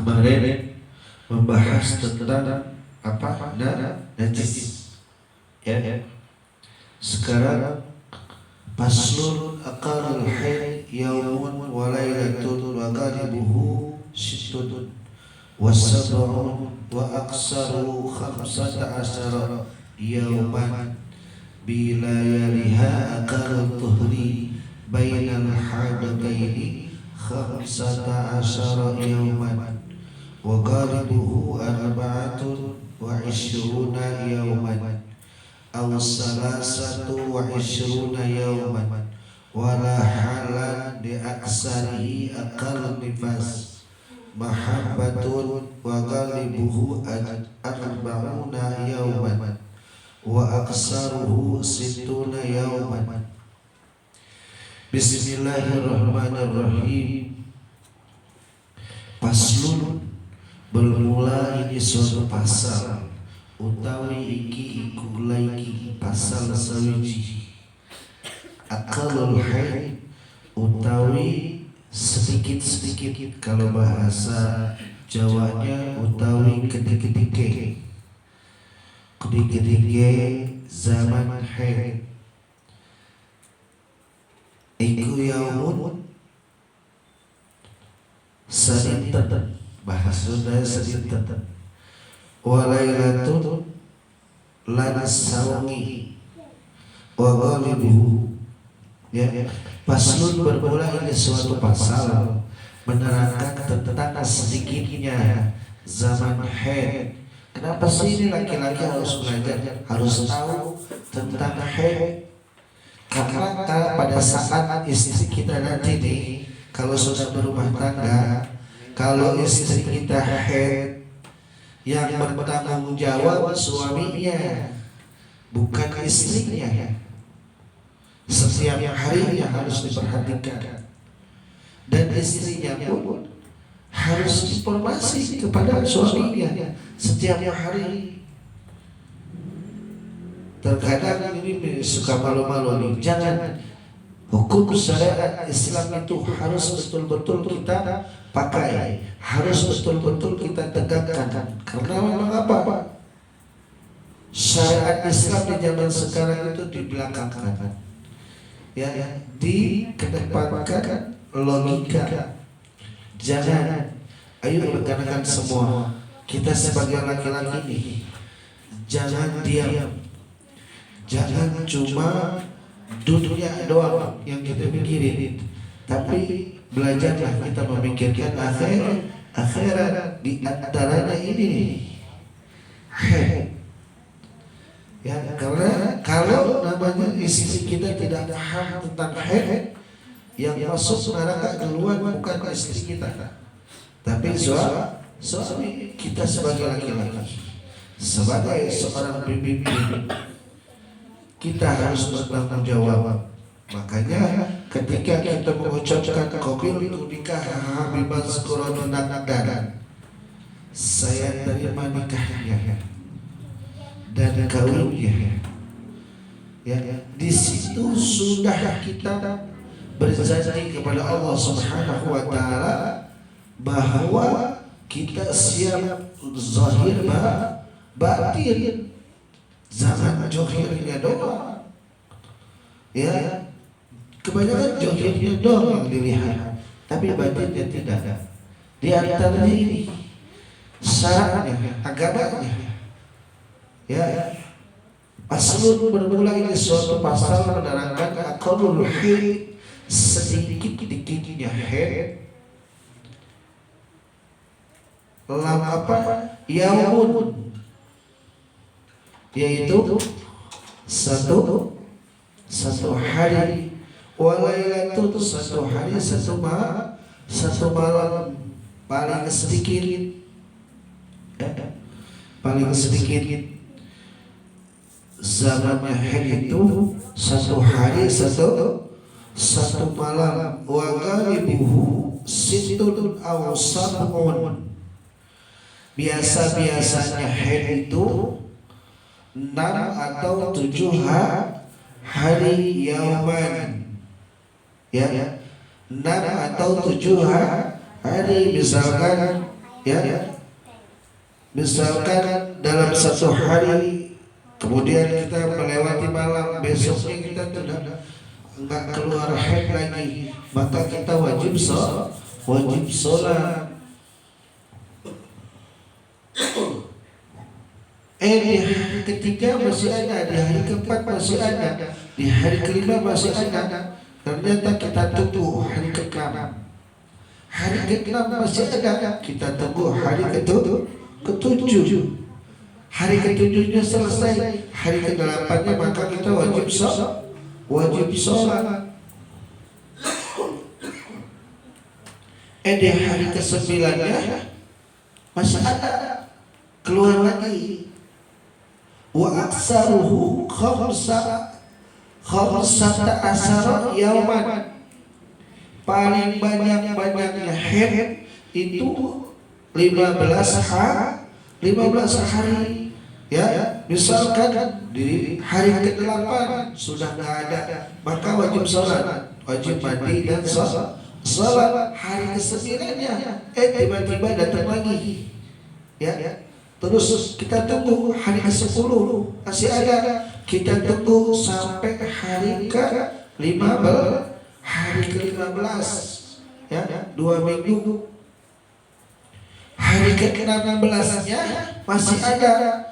kemarin membahas tentang apa? Najis. Ya. Sekarang faslun aqallul haid yaumun wa lailatun wa ghalibuhu sittun wa sab'un wa aksaru khamsata asyara yauman bilayaliha aqallu tuhri bainal hadataini khamsata asyara yauman wa ghalibuhu arba'atun wa ishruna yauman aw salasatu wa ishruna yauman wala halan di aksarihi aqal nifas mahabbatun wa ghalibuhu arba'una yauman wa aksaruhu sittuna yauman. Bismillahirrahmanirrahim. Faslun, bermula ini suatu pasal utawi iki iku lagi pasal sawiji. Aqallul haid utawi sedikit-sedikit, kalau bahasa Jawanya utawi kedik-kedike zaman haid iku yaumun sadinten, bahasa Sunda sadinten, walailatun lan sawangi wa ghalibuhu. Ya, faslun bermula ini suatu pasal menerangkan tentang sedikitnya zaman haid. Kenapa sih ini laki-laki harus belajar, harus tahu tentang haid? Karena pada saat istri kita nanti nih, kalau sudah berumah tangga, kalau istri kita haid, yang bertanggung jawab suaminya, bukan istrinya. Setiap harinya harus diperhatikan, dan istrinya pun harus informasi kepada suaminya setiap hari. Terkadang ini suka malu-malu nih. Jangan, hukum syariat Islam itu harus betul-betul kita pakai, harus betul-betul kita tegakkan. Karena memang apa? Syariat Islam di zaman sekarang itu dibelakangkan, ya, dikedepankan logika. Jangan, ayo rekan-rekan semua, kita sebagai laki-laki ini jangan diam, jangan cuma dunia doang yang kita pikirin, tapi belajarlah kita memikirkan akhirat di antaranya ini. Ya, karena kalau namanya istri kita tidak paham tentang haid, yang masuk neraka duluan bukan istri kita, tapi suami kita sebagai laki-laki, sebagai seorang bibi, kita harus bertanggung jawab. Makanya ketika kita mengucapkan qabiltu nikah Habibah Sukorodonakdan, saya terima nikahnya dan kawinnya, ya, di situ sudah kita berjanji kepada Allah Subhanahu wa taala bahwa kita siap zahir batin, jangan johirnya doang. Ya, kebanyakan johirnya doang yang dilihat, tapi batinnya tidak. Di antaranya ini syaratnya, agamanya. Ya, faslun bermula ini suatu pasal menerangkan aqallul haid, sedikit-dikitnya haid. Lam apa? Yaumun, yaitu satu hari, walailatun satu hari, satu malam, paling sedikit, paling sedikit. Zamannya haid itu satu hari, satu malam. Wa ghalibuhu sittun aw sab'un. Biasa-biasanya haid itu 6 atau 7 hari yauman, ya, 6 atau 7 hari. Misalkan Ya, misalkan dalam satu hari, kemudian kita melewati malam, besoknya kita tidak enggak keluar haid lagi, maka kita wajib sholat. Di hari ketiga masih ada, di hari keempat masih ada, di hari kelima masih ada. Ternyata kita tunggu hari ke-6, hari ke-6 masih ada, kita tunggu hari ke-7. Hari ke-7-nya selesai, hari ke-8-nya maka kita wajib sholat. Di hari ke-9-nya masih ada, keluar lagi. Wa aksaruhu khamsata asara yauman. Paling banyak-banyaknya haid itu 15 hari. Ya, misalkan di hari ke-8 sudah nggak ada, maka wajib sholat, wajib mandi dan sholat. Hari ke-9-nya tiba-tiba datang lagi. Ya, terus kita tunggu hari ke-10 masih ada, kita tunggu sampai hari ke-15, ya, 2 minggu. Hari ke-16-nya masih ada,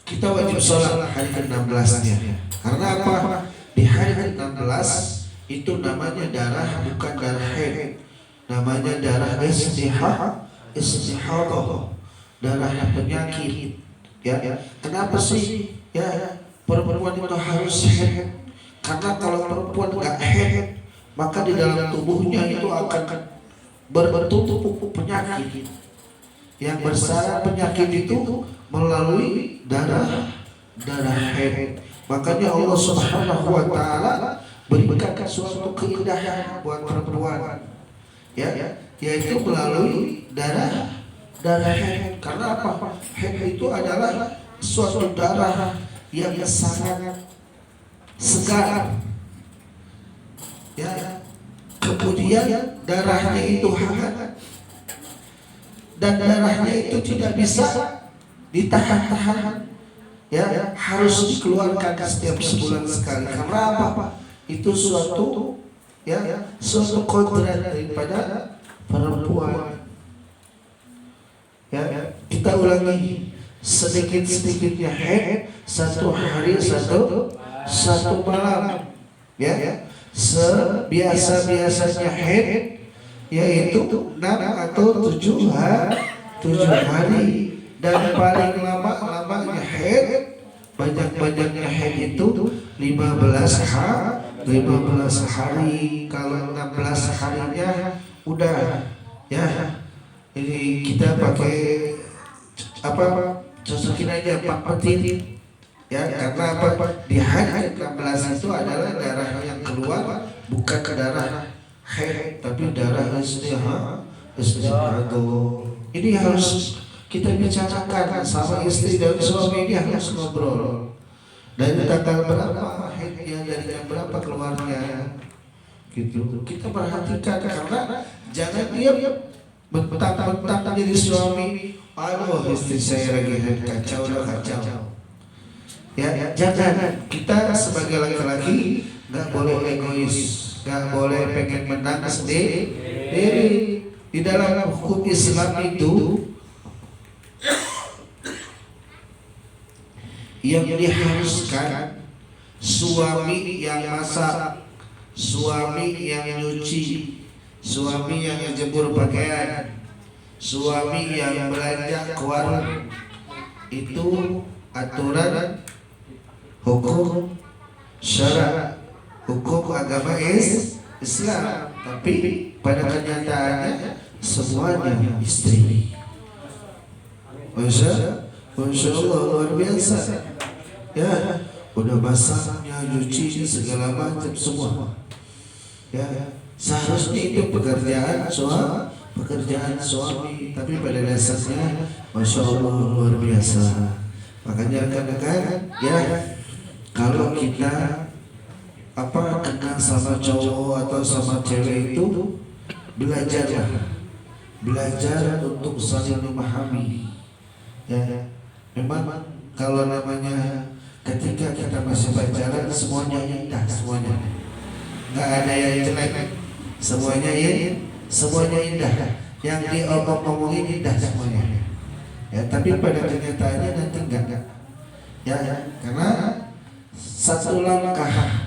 kita wajib sholat hari ke-16-nya. Karena apa? Di hari ke-16 itu namanya darah, bukan darah haid, namanya darah istihadah, darah penyakit. Ya, kenapa sih ya perempuan itu harus haid? Karena kalau perempuan nggak haid, maka di dalam tubuhnya itu akan bertumpuk penyakit. Yang bersarang penyakit itu melalui darah haid. Makanya Allah Subhanahu wa taala berikan suatu keindahan buat perempuan, ya, yaitu melalui darah haid. Karena apa? Haid itu adalah suatu darah yang sangat segar, ya. Kemudian darahnya itu hangat, dan darahnya itu tidak bisa ditahan-tahan, ya, harus dikeluarkan setiap sebulan sekali. Karena apa? Itu suatu kodrat daripada perempuan. Ya, kita ulangi, sedikit-sedikitnya haid, satu hari satu malam, ya. Sebiasa-biasanya haid yaitu 6 atau 7 hari, dan paling lama-lamanya haid, banyak-banyaknya haid itu 15 hari. Kalau 16 harinya udah, ya, ini kita pakai cocokin aja 4 petir, ya. Karena apa? Di hari ke-16 itu adalah darah yang keluar bukan darah haid, tapi darah istihadah. Ini harus kita bicarakan sama istri dan suami, ini harus ngobrol. Dari tanggal berapa haidnya, dari jam berapa keluarnya, gitu. Kita perhatikan, karena jangan dia mentang-mentang jadi suami, aduh istri saya lagi haid, kacau. Ya, jangan. Kita sebagai laki-laki nggak boleh egois, nggak boleh pengen menang sendiri. Di dalam hukum Islam itu yang diharuskan suami yang masak, suami yang nyuci, suami yang jemur pakaian, suami yang belanja ke warung. Itu aturan hukum syara, hukum agama Islam. Tapi pada kenyataannya semuanya istri. Masya Allah, luar biasa. Ya, udah masaknya, nyuci, segala macam semua. Ya, seharusnya itu pekerjaan suami, tapi pada dasarnya Masya Allah luar biasa. Makanya kadang-kadang, ya, kalau kita kenal sama cowok atau sama cewek itu, belajarlah belajar untuk saling memahami. Ya, memang kalau namanya ketika kita masih pacaran semuanya indah, semuanya nggak ada yang jelek, semuanya indah, yang diomongin indah semuanya. Ya, tapi pada kenyataannya nanti enggak. Ya, karena satu langkah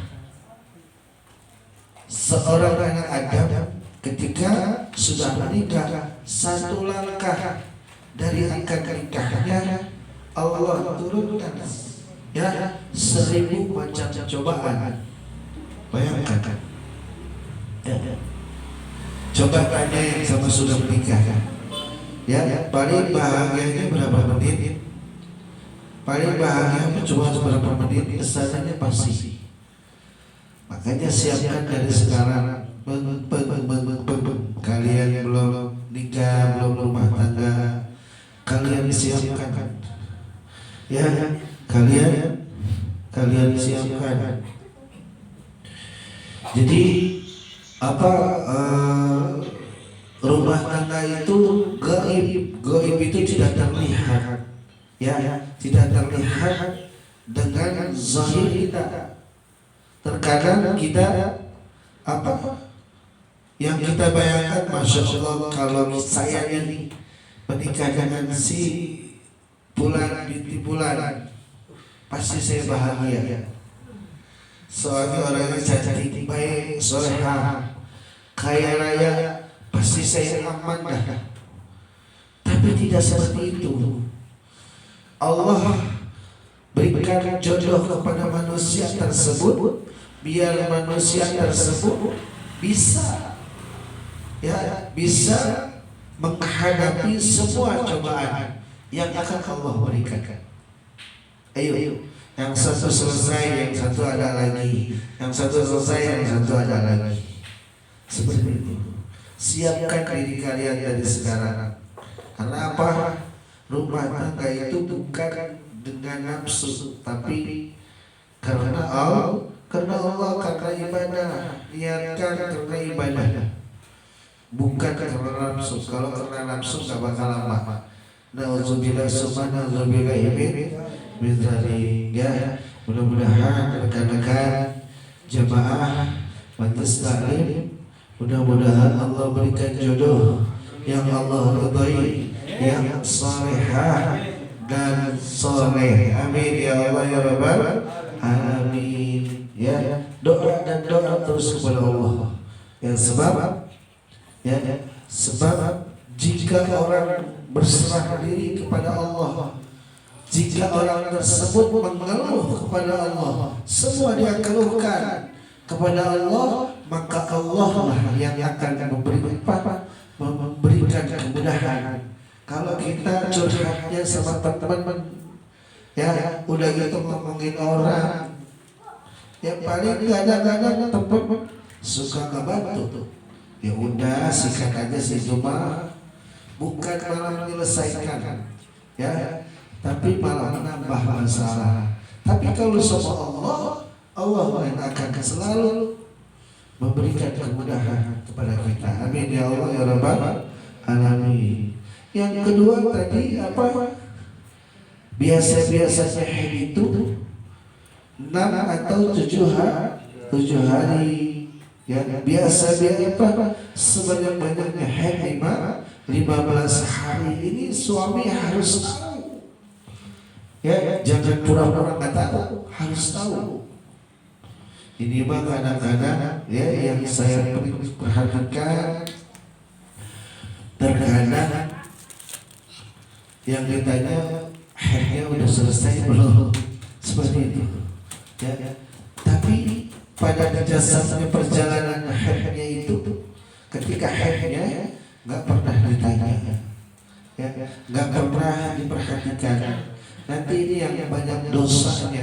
seorang anak Adam ketika sudah menikah, satu langkah dari akad nikahnya Allah turunkan ya 1000 macam cobaan. Bayangkan. Ya. Coba tanya yang sama sudah menikah. Ya, paling bahagianya berapa menit? Paling bahagia cuma berapa menit? Kesannya pasti. Makanya siapkan dari sekarang. Kalian belum nikah, belum rumah tangga, kalian siapkan. Ya, kalian siapkan. Jadi rumah tangga itu gaib itu tidak terlihat. Ya, tidak terlihat dengan zahir kita. Terkadang kita yang kita bayangkan, Masya Allah, kalau saya ini menikah dengan si Bulan binti Bulan, pasti saya bahagia. Soalnya orangnya cantik, baik, soleha, kaya raya, pasti saya aman dah. Tapi tidak seperti itu. Allah berikan jodoh kepada manusia tersebut, biar manusia tersebut bisa menghadapi semua cobaan yang akan Allah berikan. Ayo, yang satu selesai, yang satu ada lagi, yang satu selesai, yang satu ada lagi. Seperti itu. Siapkan diri kalian dari sekarang. Karena apa? Rumah tangga itu bukan dengan nafsu, tapi karena Allah, karena ibadah. Niatkan karena ibadah, bukan karena nafsu. Kalau karena nafsu gak bakal lama. Nauzubillah subhanallah min dzalik. Ya, mudah-mudahan rekan-rekan jamaah majelis taklim, mudah-mudahan Allah berikan jodoh yang Allah ridai, yang salihah dan soleh. Amin ya Allah ya Rabbal alamin. Ya, doa dan doa terus kepada Allah. Yang sebab jika orang berserah diri kepada Allah, jika orang tersebut mengeluh kepada Allah, semua dia keluhkan kepada Allah, maka Allah lah yang akan memberikan kemudahan. Kalau kita curhatnya sama teman-teman, ya udah gitu ngomongin orang, ya paling kadang-kadang teman suka ngebantu, ya udah sikat aja sih, cuma bukan malah menyelesaikan, ya, tapi malah menambah masalah. Tapi kalau sama Allah yang akan selalu memberikan kemudahan kepada kita. Amin ya Allah ya Rabbal alamin. Yang kedua tadi apa? Biasa-biasanya haid itu 6 atau 7 hari. Ya, biasa-biasa apa? Sebanyak-banyaknya haid 15 hari ini suami harus tahu. Ya, jangan pura-pura nggak tahu, harus tahu. Ini mah kadang-kadang ya yang saya perhatikan, terkadang yang ditanya haidnya udah selesai belum, seperti itu. Ya, tapi pada jasadnya perjalanan haidnya itu, ketika haidnya nggak pernah ditanya, ya, nggak pernah diperhatikan. Nanti ini yang banyak dosanya,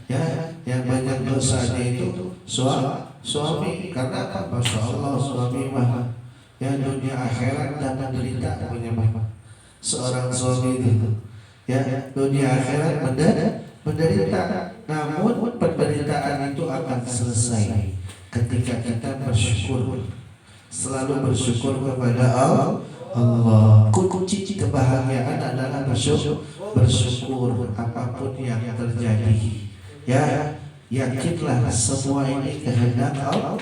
ya, yang banyak dosanya itu suami. Karena apa? Masya Allah, suami mah ya dunia akhirat dan menderita punya mama. Seorang suami itu, ya, dunia akhirat menderita. Namun penderitaan itu akan selesai ketika kita bersyukur. Selalu bersyukur kepada Allah. Kunci kebahagiaan adalah bersyukur apapun yang terjadi. Ya, yakinlah semua ini kehendak Allah.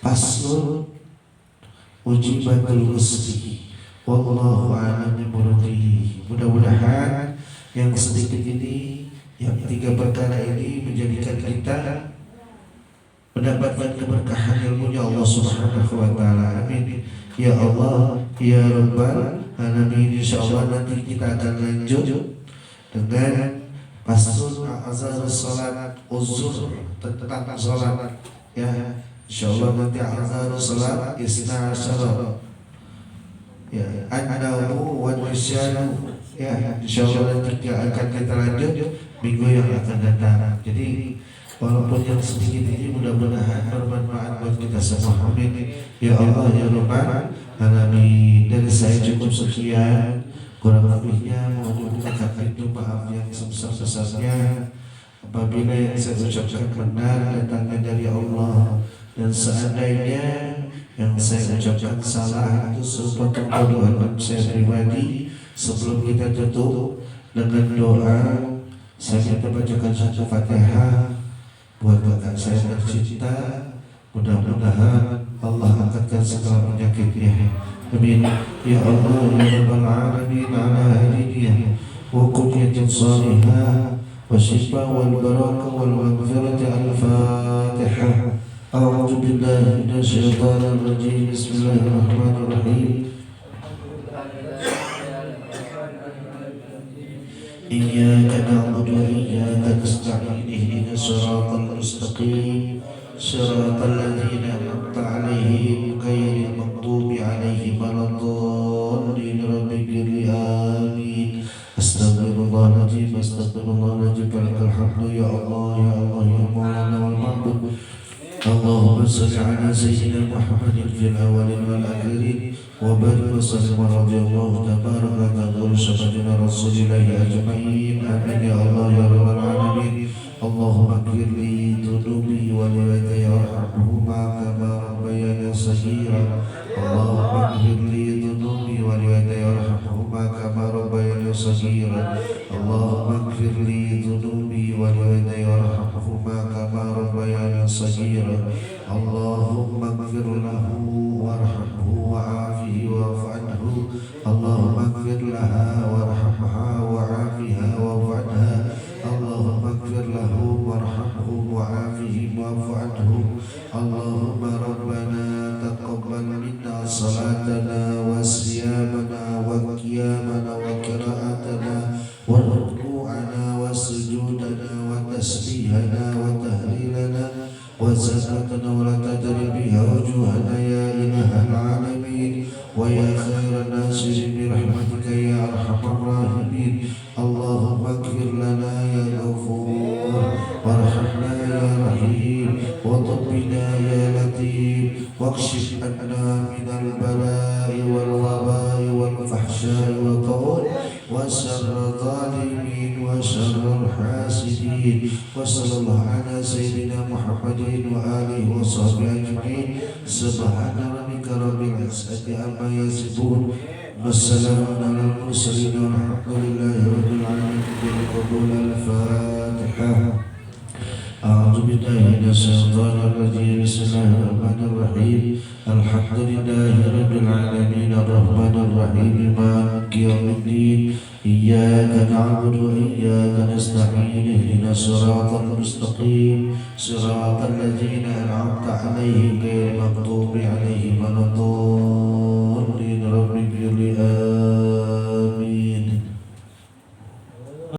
Faslun ujibatul usri. Wallahu a'lam bishawab. Mudah-mudahan yang sedikit ini, yang 3 perkara ini menjadikan kita mendapatkan keberkahan ilmunya Allah Subhanahu wa taala. Amin. Ya Allah, ya Rabbal alamin. Insyaallah nanti kita akan lanjut dengan faslun azan salat uzur, tentang salat. Ya, insyaallah nanti azan salat isna asyara. Ya, an-nawmu wa nisyanu. Ya, insyaallah nanti akan kita lanjut minggu yang akan datang. Jadi walaupun yang sedikit ini mudah-mudahan bermanfaat buat kita semua. Amin. Ya Allah ya Rabbal alamin. Dari saya cukup sekian. Kurang lebihnya mohon dimaafkan itu, maaf yang sebesar-besarnya. Apabila yang saya ucapkan benar datangnya dari Allah, dan seandainya yang saya ucapkan salah itu sepotong kebodohan saya pribadi. Sebelum kita tutup dengan doa, saya minta bacakan satu Fatihah buat kakak saya tercinta. Mudah-mudahan Allah angkatkan segala penyakitnya. Amin. Ya Allah ya Rabbal alamin, ala hadiyah wa qudyatin salihah wa shifa wal barakah wal maghfirati. Al-Fatihah. A'udzu billahi minasy syaithanir rajim. Bismillahirrahmanirrahim. Iyyaka na'budu wa iyyaka nasta'in. Ihdinas siratal mustaqim. Shiratal ladzina an'amta 'alaihim ghairil maghdubi 'alaihim waladdallin. Rabbighfirli. Amin. Astaghfirullahaladzim, astaghfirullahaladzim. Walakal hamdu ya Allah ya Allah ya Maulana wal ma'bud. Allahumma salli ala sayyidina Muhammadin fil awwalin wal akhirin wa barik wa sallim wa radiyallahu tabaraka wa ta'ala sayyidina rasulillahi ajma'in. Amin ya Allah ya Rabbal alamin. Allahumma ighfir li dhunubi wa liwalidayya warhamhuma kama rabbayani shaghira. Allahumma ighfir li dhunubi wa liwalidayya warhamhuma kama rabbayani shaghira. Allahumma ighfir li dhunubi wa liwalidayya warhamhuma kama rabbayani shaghira. Allahumma ighfir lahu warhamhu wa'afihi wa'fu anhu. Allahumma ighfir laha warhamha wa'afiha wa'fu anha. Allahumma ighfir lahu warhamhu wa'afihi wa'fu anhu. Allahumma rabbana taqabbal minna salatana wa siyamana wa qiyamana wa qira'atana wa ruku'ana wa sujudana wa tasbihana wa tahlilana wa zakatana wa la tadri biha wujuhana ya ilahal alamin wa ya khairan nasirin bi rahmatika ya arhamar rahimin. Allahumma ighfir lana ya ghafur warhamna ya rahim wa tabbina ya latif wakshif anna minal bala'i wal waba'i wal fahsya'i wa ta'ud wa syarra zalimin wa syarra hasidin. Wa sallallahu ala sayyidina Muhammadin wa alihi wa sahbihi ajma'in. Subhana rabbika rabbil izzati amma yasifun. Wassalamu ala al-mursalin walhamdulillahi rabbil alamin. Qul al-Fatihah. A'udzu billahi minasyaitonir rajim. Bismillahirrahmanirrahim. Alhamdulillahi rabbil alamin arrahmanir rahim maliki yaumiddin. Iyyaka na'budu wa iyyaka nasta'in. Ihdinas siratal mustaqim. Siratal ladzina an'amta 'alaihim ghairil maghdubi 'alaihim waladdallin.